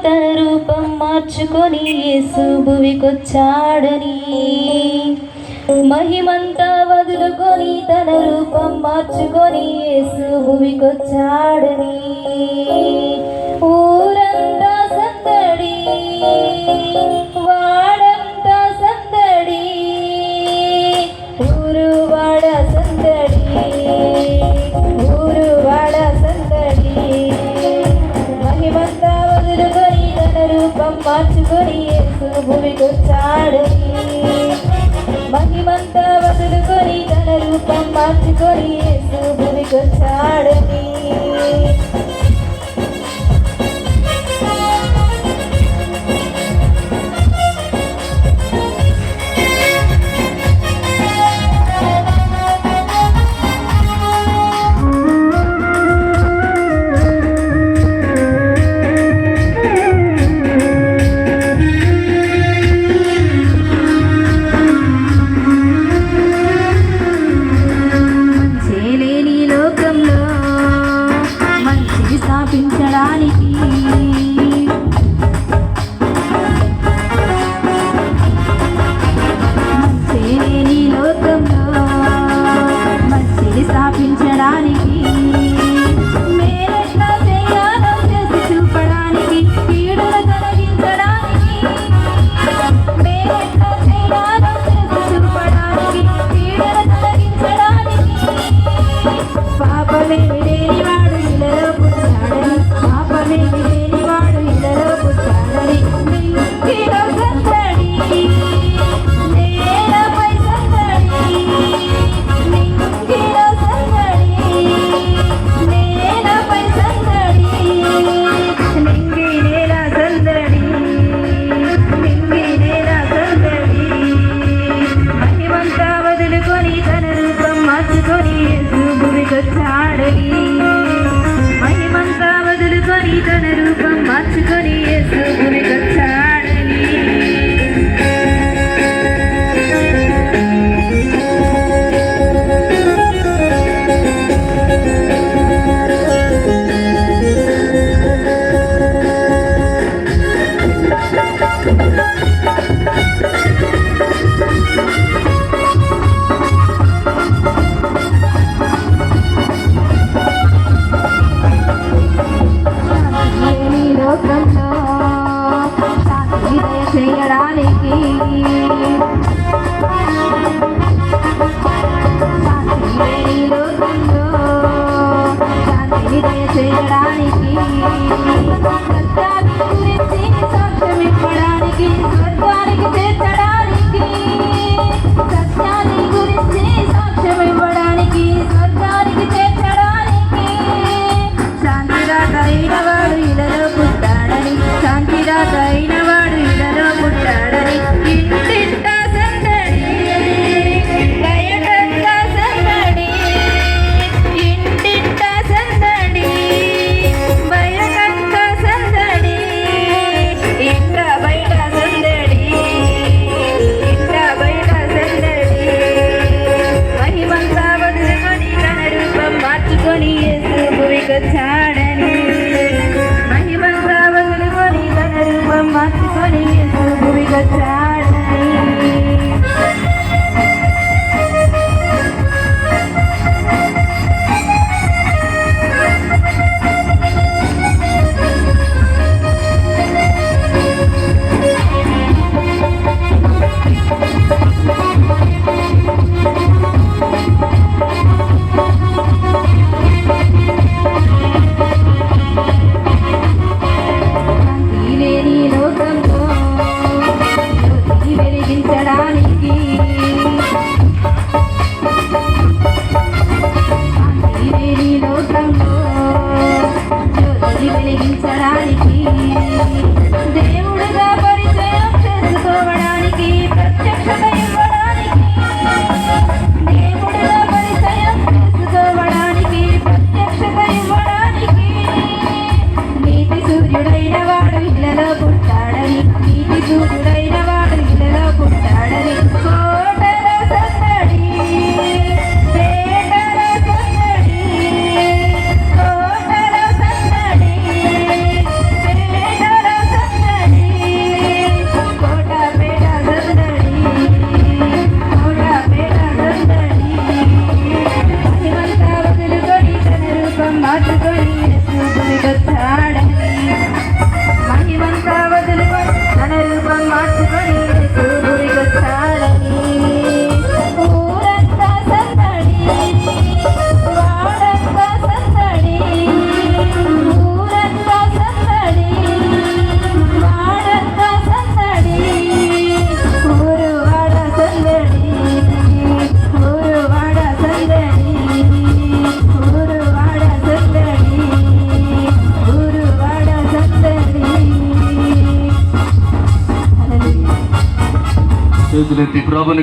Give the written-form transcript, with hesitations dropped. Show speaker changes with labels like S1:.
S1: తన రూపం మార్చుకొని యేసు భువికొచ్చాడని మహిమంతా వదులుకొని తన రూపం మార్చుకొని యేసు భువికొచ్చాడని ఊరంతా సందడి వాడంతా సందడి ఊరువాడ సందడి ఊరువాడ సందడి మహిమంతా వదులుకొని తన రూపం మార్చుకొని యేసు భువికొచ్చాడని మహిమంతా వదులుకొని తన రూపం మార్చుకొని యేసు భువికొచ్చాడని స్థాపించడానికి మంచి లోకంలో మంచిని స్థాపించడానికి మేలెట్లా చేయాలో చేసి చూపడానికి కీడును తొలగించడానికి మేలెట్లా చేయాలో చేసి చూపడానికి కీడును తొలగించడానికి పాపమే లేనివాడు ఇలలో పుట్టాడని పాపమే లేనివాడు ఇలలో పుట్టాడని నింగిలో సందడి నేలపై సందడి నింగిలో సందడి నేలపై సందడి నింగి నేల సందడి నింగి నేల సందడి మహిమంతా వదులుకొని తన రూపం మార్చుకొని యేసు భువికొచ్చాడని మహిమంతా వదులుకొని తన రూపం మార్చుకొని యేసు భువికొచ్చాడని చేయడానికి చేయడానికి సత్యాన్ని గురించి సాక్ష్యం ఇవ్వడానికి స్వర్గానికి చేర్చడానికి సత్యాన్ని గురించి సాక్ష్యం ఇవ్వడానికి స్వర్గానికి చేర్చడానికి శాంతిదాత అయిన వాడు ఇలలో పుట్టాడని శాంతిదాత అయిన వాడు ఇలలో పుట్టాడని ఇంటింట సందడి బయటంత సందడి ఇంటింట సందడి బయటంత సందడి ఇంట బయట సందడి ఇంట బయట సందడి మహిమంతా వదులుకొని తన రూపం మార్చుకొని యేసు భువికొచ్చాడని మహిమంతా వదులుకొని తన రూపం మార్చుకొని యేసు భువికొచ్చాడని వెలిగించడానికి దేవుడుగా పరిచయం చేసుకోవడానికి ప్రత్యక్షత ఇవ్వడానికి దేవుడుగా పరిచయం చేసుకోవడానికి ప్రత్యక్షత ఇవ్వడానికి నీతి సూర్యుడైన వాడు ఇళ్ళలో పుట్టాడని నీతి సూర్యుడైన వాడు ఇళ్ళలో పుట్టాడని కోటల సందడి పేటల సందడి కోటల సందడి పేటల
S2: చేతులెత్తి ప్రభుని